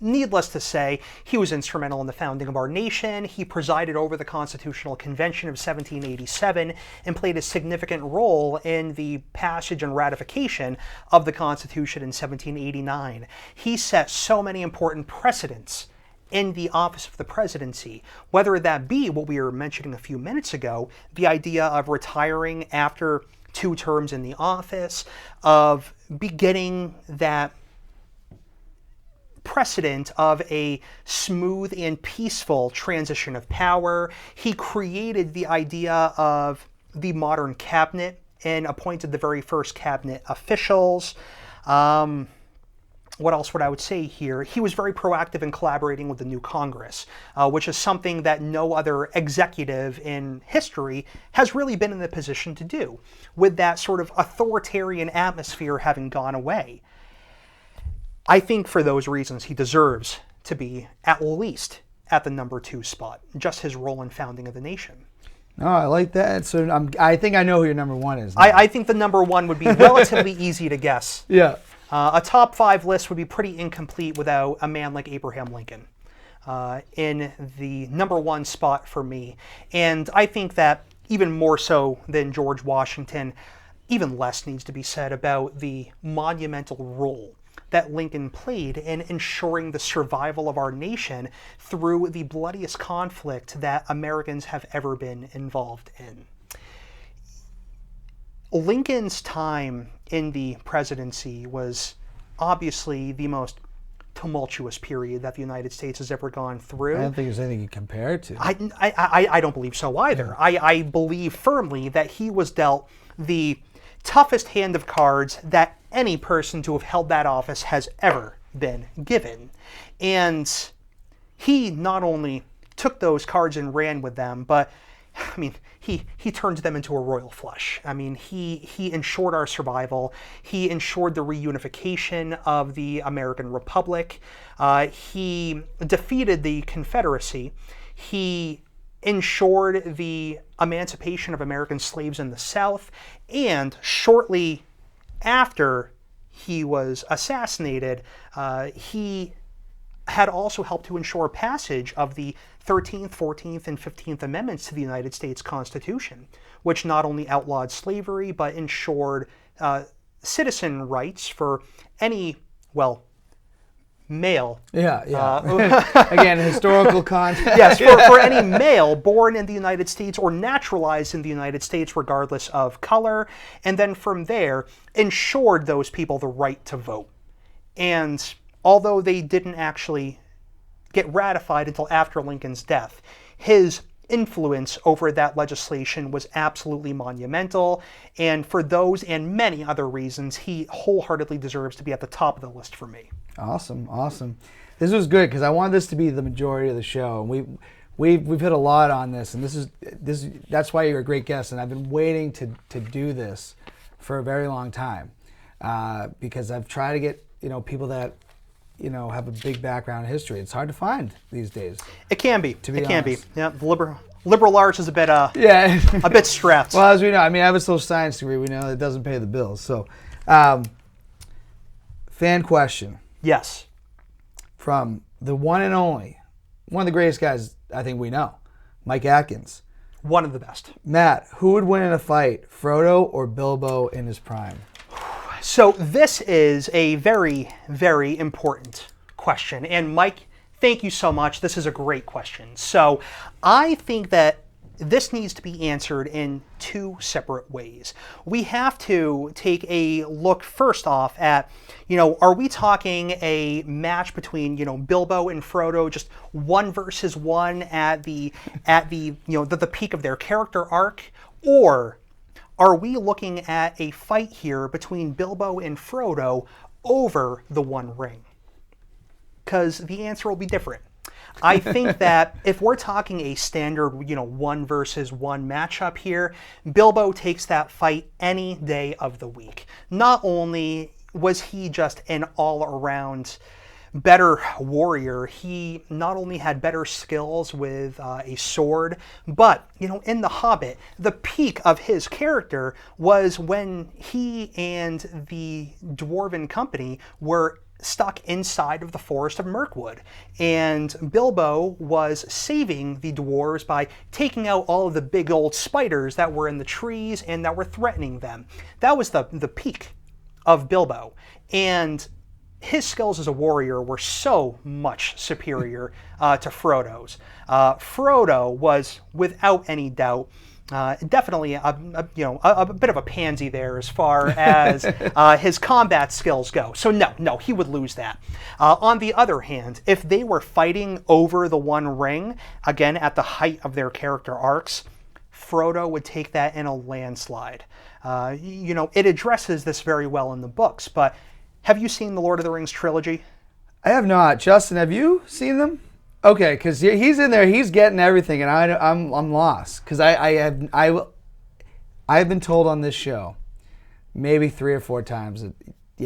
needless to say, he was instrumental in the founding of our nation. He presided over the Constitutional Convention of 1787 and played a significant role in the passage and ratification of the Constitution in 1789. He set so many important precedents in the office of the presidency, whether that be what we were mentioning a few minutes ago, the idea of retiring after 2 terms in the office, of beginning that precedent of a smooth and peaceful transition of power. He created the idea of the modern cabinet and appointed the very first cabinet officials. What else would I would say here? He was very proactive in collaborating with the new Congress, which is something that no other executive in history has really been in the position to do, with that sort of authoritarian atmosphere having gone away. I think for those reasons he deserves to be at least at the number 2 spot, just his role in founding of the nation. Oh, I like that. So I think I know who your number 1 is now. I think the number 1 would be relatively easy to guess. Yeah. A top 5 list would be pretty incomplete without a man like Abraham Lincoln in the number 1 spot for me. And I think that even more so than George Washington, even less needs to be said about the monumental role that Lincoln played in ensuring the survival of our nation through the bloodiest conflict that Americans have ever been involved in. Lincoln's time in the presidency was obviously the most tumultuous period that the United States has ever gone through. I don't think there's anything you compare it to. I don't believe so either. I believe firmly that he was dealt the toughest hand of cards that any person to have held that office has ever been given. And he not only took those cards and ran with them, but he turned them into a royal flush. He ensured our survival. He ensured the reunification of the American Republic. He defeated the Confederacy. He ensured the emancipation of American slaves in the South. And shortly after he was assassinated, he had also helped to ensure passage of the 13th, 14th, and 15th Amendments to the United States Constitution, which not only outlawed slavery, but ensured citizen rights for any, male. Again, historical context. Yes, for any male born in the United States or naturalized in the United States, regardless of color. And then from there, ensured those people the right to vote. And although they didn't actually get ratified until after Lincoln's death, his influence over that legislation was absolutely monumental. And for those and many other reasons, he wholeheartedly deserves to be at the top of the list for me. Awesome. This was good because I wanted this to be the majority of the show. We've hit a lot on this, and that's why you're a great guest. And I've been waiting to do this for a very long time. because I've tried to get people that have a big background in history. It's hard to find these days. It can be. To be it can be. honest. Yeah, the liberal arts is a bit Yeah. a bit strapped. Well, as we know, I mean, I have a social science degree. We know it doesn't pay the bills. So, fan question Yes. from the one and only, one of the greatest guys I think we know, Mike Atkins. One of the best. Matt, who would win in a fight, Frodo or Bilbo in his prime? So this is a very, very important question. And Mike, thank you so much. This is a great question. So I think that this needs to be answered in two separate ways. We have to take a look first off at, are we talking a match between, Bilbo and Frodo, just one versus one at the peak of their character arc, or are we looking at a fight here between Bilbo and Frodo over the One Ring? Because the answer will be different. I think that if we're talking a standard, one versus one matchup here, Bilbo takes that fight any day of the week. Not only was he just an all-around better warrior, he not only had better skills with a sword, but, in The Hobbit, the peak of his character was when he and the Dwarven Company were stuck inside of the forest of Mirkwood. And Bilbo was saving the dwarves by taking out all of the big old spiders that were in the trees and that were threatening them. That was the peak of Bilbo. And his skills as a warrior were so much superior to Frodo's. Frodo was, without any doubt, definitely a bit of a pansy there as far as his combat skills go. So no, he would lose that. On the other hand, if they were fighting over the One Ring, again at the height of their character arcs, Frodo would take that in a landslide. It addresses this very well in the books, but have you seen the Lord of the Rings trilogy? I have not. Justin, have you seen them? Okay, because he's in there, he's getting everything, and I'm lost because I have been told on this show maybe 3 or 4 times that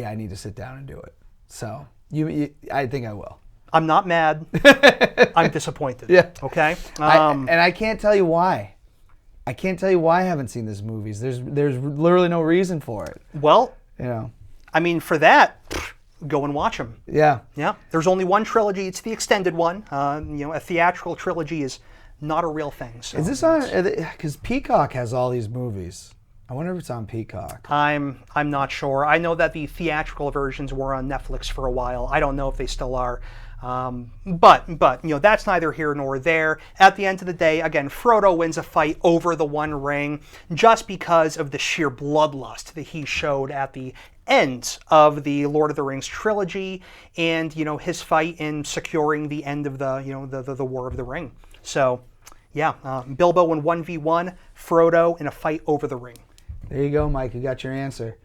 I need to sit down and do it. So I think I will. I'm not mad. I'm disappointed. Yeah. Okay. And I can't tell you why. I can't tell you why I haven't seen these movies. There's literally no reason for it. Well, I mean, for that, go and watch them. Yeah. Yeah. There's only one trilogy. It's the extended one. A theatrical trilogy is not a real thing. So is this on? Because Peacock has all these movies. I wonder if it's on Peacock. I'm not sure. I know that the theatrical versions were on Netflix for a while. I don't know if they still are. But that's neither here nor there. At the end of the day, again, Frodo wins a fight over the One Ring just because of the sheer bloodlust that he showed at the end of the Lord of the Rings trilogy, and his fight in securing the end of the War of the Ring. So, Bilbo in 1v1, Frodo in a fight over the ring. There you go, Mike. You got your answer.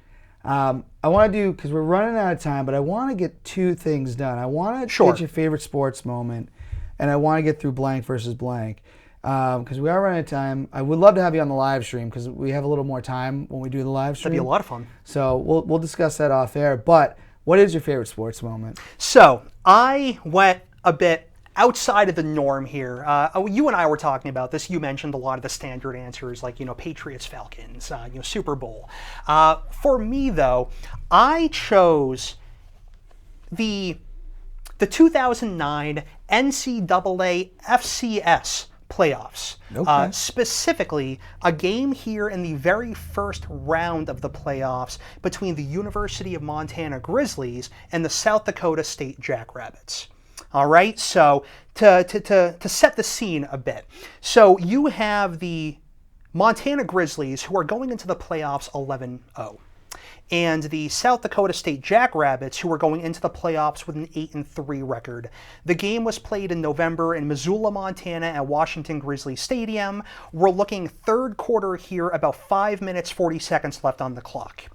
I want to do, because we're running out of time, but I want to get 2 things done. I want to get your favorite sports moment, and I want to get through blank versus blank. Because we are running out of time. I would love to have you on the live stream because we have a little more time when we do the live stream. That'd be a lot of fun. So we'll discuss that off air. But what is your favorite sports moment? So I went a bit outside of the norm here. You and I were talking about this. You mentioned a lot of the standard answers like, Patriots, Falcons, Super Bowl. For me, though, I chose the 2009 NCAA FCS playoffs. Okay. Specifically, a game here in the very first round of the playoffs between the University of Montana Grizzlies and the South Dakota State Jackrabbits. All right, so to set the scene a bit. So you have the Montana Grizzlies who are going into the playoffs 11-0. And the South Dakota State Jackrabbits, who are going into the playoffs with an 8-3 record. The game was played in November in Missoula, Montana at Washington Grizzly Stadium. We're looking third quarter here, about 5 minutes, 40 seconds left on the clock.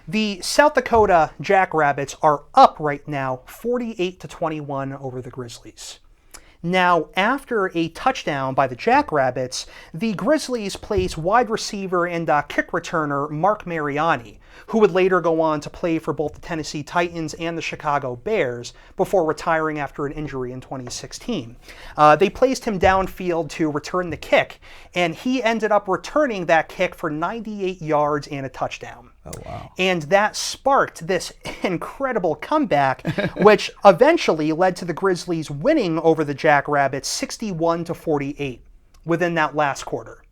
The South Dakota Jackrabbits are up right now, 48-21 over the Grizzlies. Now, after a touchdown by the Jackrabbits, the Grizzlies place wide receiver and kick returner Mark Mariani, who would later go on to play for both the Tennessee Titans and the Chicago Bears before retiring after an injury in 2016. They placed him downfield to return the kick, and he ended up returning that kick for 98 yards and a touchdown. Oh, wow. And that sparked this incredible comeback, which eventually led to the Grizzlies winning over the Jackrabbits 61-48 within that last quarter.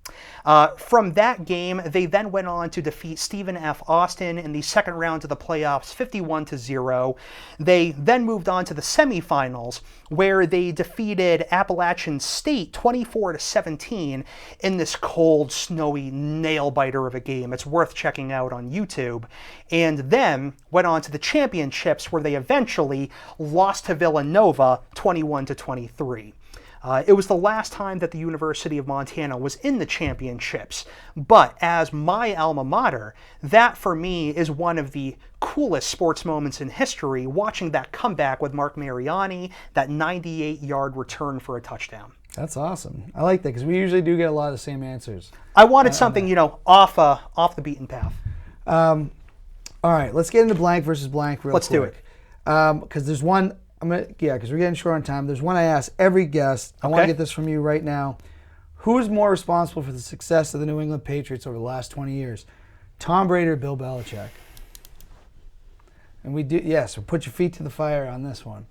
From that game, they then went on to defeat Stephen F. Austin in the second round of the playoffs 51-0. They then moved on to the semifinals, where they defeated Appalachian State 24-17 in this cold, snowy nail-biter of a game. It's worth checking out on YouTube. And then went on to the championships, where they eventually lost to Villanova 21-23. It was the last time that the University of Montana was in the championships, but as my alma mater, that for me is one of the coolest sports moments in history, watching that comeback with Mark Mariani, that 98-yard return for a touchdown. That's awesome. I like that because we usually do get a lot of the same answers. I wanted something, off the beaten path. All right, let's get into blank versus blank real quick. Let's do it. Because there's one... because we're getting short on time. There's one I ask every guest. I want to get this from you right now. Who is more responsible for the success of the New England Patriots over the last 20 years? Tom Brady or Bill Belichick? And we do, yes, put your feet to the fire on this one.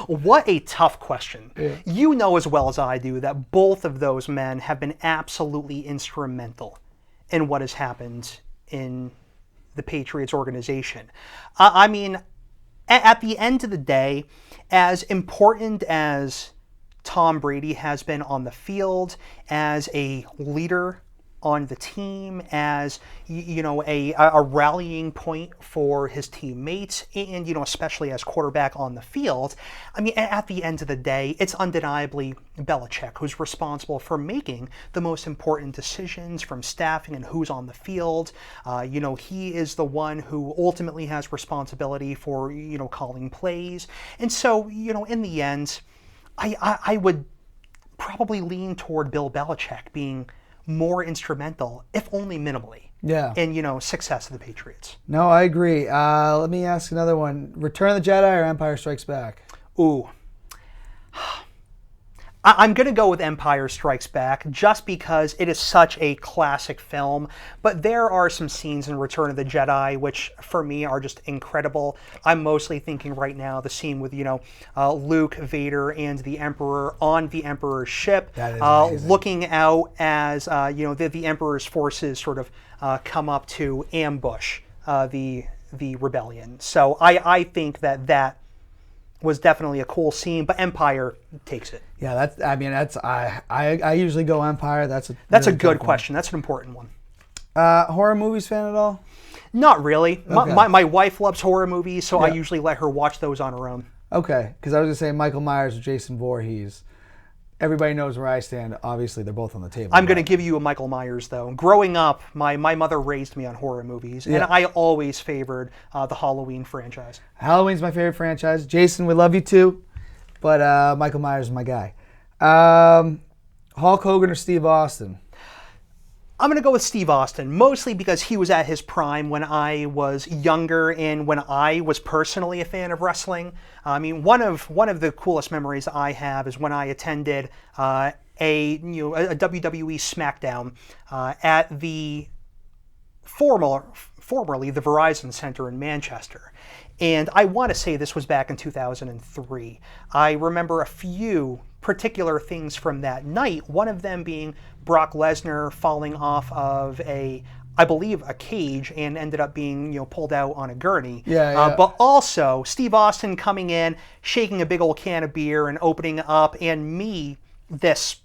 What a tough question. Yeah. You know as well as I do that both of those men have been absolutely instrumental in what has happened in the Patriots organization. I mean, at the end of the day, as important as Tom Brady has been on the field, as a leader on the team, as a rallying point for his teammates, and especially as quarterback on the field, I mean, at the end of the day, it's undeniably Belichick who's responsible for making the most important decisions, from staffing and who's on the field. He is the one who ultimately has responsibility for calling plays, and so in the end, I would probably lean toward Bill Belichick being more instrumental, if only minimally, in success of the Patriots. No, I agree. Let me ask another one. Return of the Jedi or Empire Strikes Back? Ooh. I'm going to go with Empire Strikes Back just because it is such a classic film, but there are some scenes in Return of the Jedi which for me are just incredible. I'm mostly thinking right now the scene with, Luke, Vader, and the Emperor on the Emperor's ship, looking out as, the Emperor's forces sort of come up to ambush the rebellion. So I think that was definitely a cool scene, but Empire takes it. Yeah, I usually go Empire. That's a good question. That's an important one. Horror movies fan at all? Not really. Okay. My wife loves horror movies, so I Yeah. usually let her watch those on her own. Okay, because I was going to say Michael Myers or Jason Voorhees. Everybody knows where I stand. Obviously, they're both on the table. I'm going to give you a Michael Myers, though. Growing up, my mother raised me on horror movies, and I always favored the Halloween franchise. Halloween's my favorite franchise. Jason, we love you too, but Michael Myers is my guy. Hulk Hogan or Steve Austin? I'm going to go with Steve Austin, mostly because he was at his prime when I was younger and when I was personally a fan of wrestling. I mean, one of the coolest memories I have is when I attended a WWE SmackDown at the formerly the Verizon Center in Manchester. And I want to say this was back in 2003. I remember a few particular things from that night, one of them being Brock Lesnar falling off of I believe a cage and ended up being pulled out on a gurney. But also Steve Austin coming in, shaking a big old can of beer and opening up, and me, this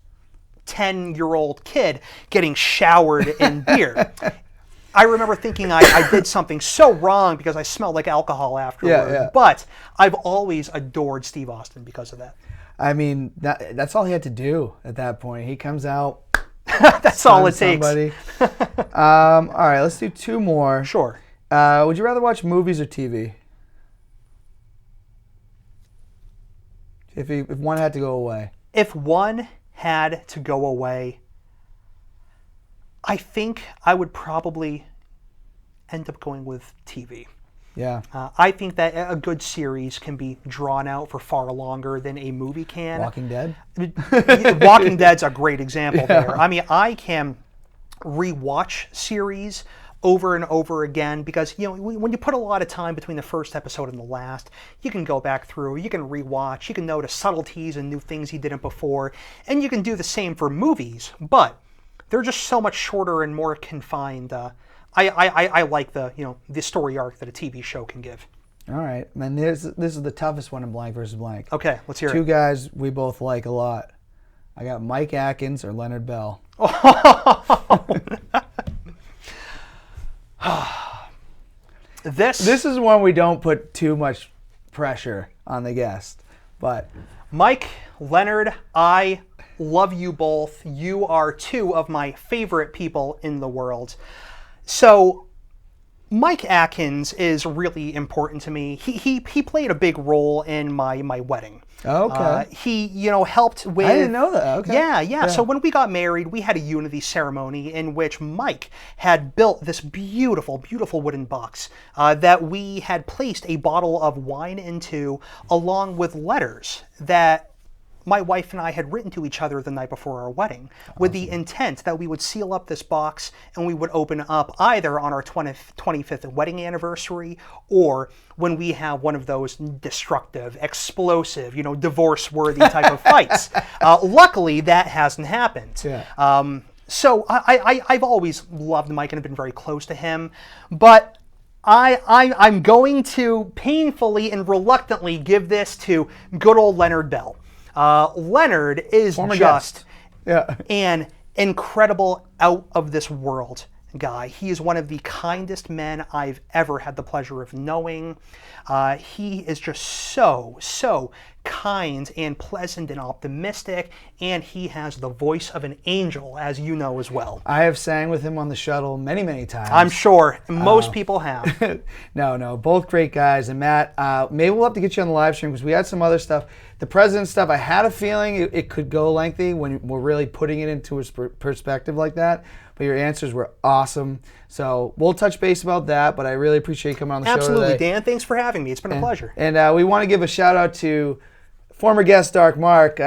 10-year-old kid, getting showered in beer. I remember thinking I did something so wrong because I smelled like alcohol afterward. But I've always adored Steve Austin because of that. I mean, that's all he had to do at that point. He comes out. That's all it takes. All right, let's do two more. Sure. Would you rather watch movies or TV? If one had to go away. If one had to go away, I think I would probably end up going with TV. Yeah. I think that a good series can be drawn out for far longer than a movie can. Walking Dead? Walking Dead's a great example there. I mean, I can rewatch series over and over again because, you know, when you put a lot of time between the first episode and the last, you can go back through, you can rewatch, you can notice subtleties and new things you didn't before, and you can do the same for movies, but they're just so much shorter and more confined. I like the story arc that a TV show can give. All right. And this is the toughest one in blank versus blank. Okay, let's hear Two it. guys we both like a lot. I got Mike Atkins or Leonard Bell. This is one we don't put too much pressure on the guest, but Mike, Leonard, I love you both. You are two of my favorite people in the world. So Mike Atkins is really important to me. He played a big role in my wedding. okay. He helped with. I didn't know that. Okay. Yeah. So when we got married, we had a unity ceremony in which Mike had built this beautiful, beautiful wooden box that we had placed a bottle of wine into, along with letters that my wife and I had written to each other the night before our wedding, with the intent that we would seal up this box and we would open up either on our 25th wedding anniversary or when we have one of those destructive, explosive, divorce-worthy type of fights. Luckily, that hasn't happened. Yeah. So I've always loved Mike and have been very close to him, but I'm going to painfully and reluctantly give this to good old Leonard Bell. Leonard is Former just guest. an incredible, out of this world guy. He is one of the kindest men I've ever had the pleasure of knowing. He is just so kind and pleasant and optimistic, and he has the voice of an angel, as you know as well. I have sang with him on the shuttle many, many times. I'm sure most people have. No, both great guys. And Matt, maybe we'll have to get you on the live stream because we had some other stuff. The president stuff, I had a feeling it could go lengthy when we're really putting it into a perspective like that. But your answers were awesome. So we'll touch base about that, but I really appreciate you coming on the show today. Absolutely, Dan. Thanks for having me. It's been a pleasure. And we want to give a shout out to former guest Dark Mark.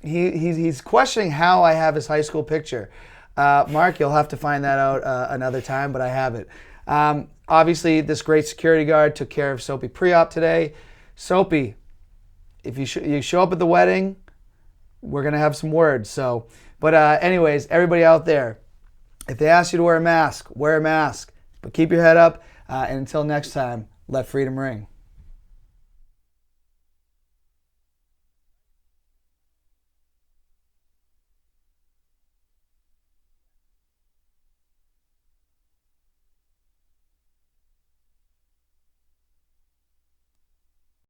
He's questioning how I have his high school picture. Mark, you'll have to find that out another time, but I have it. Obviously, this great security guard took care of Soapy pre-op today. Soapy, if you show up at the wedding, we're going to have some words. So, but anyways, everybody out there, if they ask you to wear a mask, wear a mask. But keep your head up. And until next time, let freedom ring.